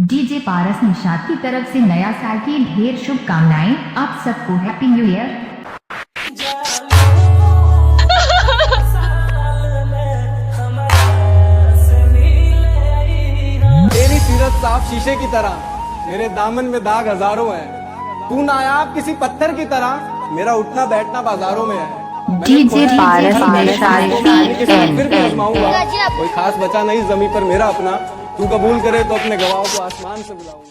DJ पारस निषाद की तरफ से नया साल की ढेर शुभकामनाएं। आप सबको हैप्पी न्यू ईयर। तेरी सीरत साफ शीशे की तरह, मेरे दामन में दाग हजारों हैं। तू नायाब किसी पत्थर की तरह, मेरा उठना बैठना बाजारों में है। डीजे पारस निषाद फिर भी आजमाऊंगा, कोई खास बचा नहीं जमी पर मेरा अपना। तू कबूल करे तो अपने गवाहों को आसमान से बुलाऊंगा।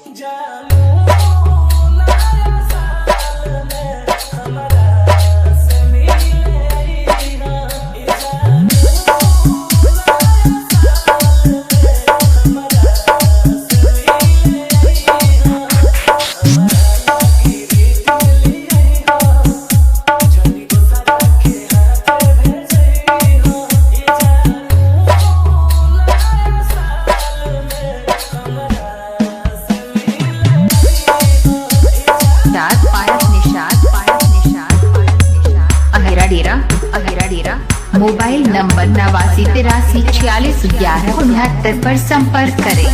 डेरा मोबाइल नंबर 8983461169 पर संपर्क करें।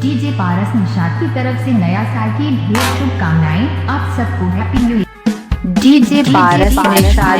डीजे पारस निषाद की तरफ से नया साल की ढेर शुभकामनाएं। आप सबको हैप्पी न्यू ईयर। डीजे पारस निषाद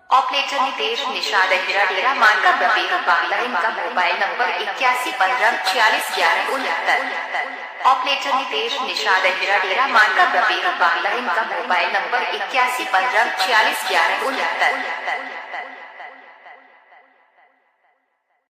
ऑपरेटर नितेश निषाद डेरा मार्का बांग्ला। इनका mobile number 8115461169। Operator Nitesh Nishad डेरा मार्का बांग्ला। इनका मोबाइल नंबर 8115461169।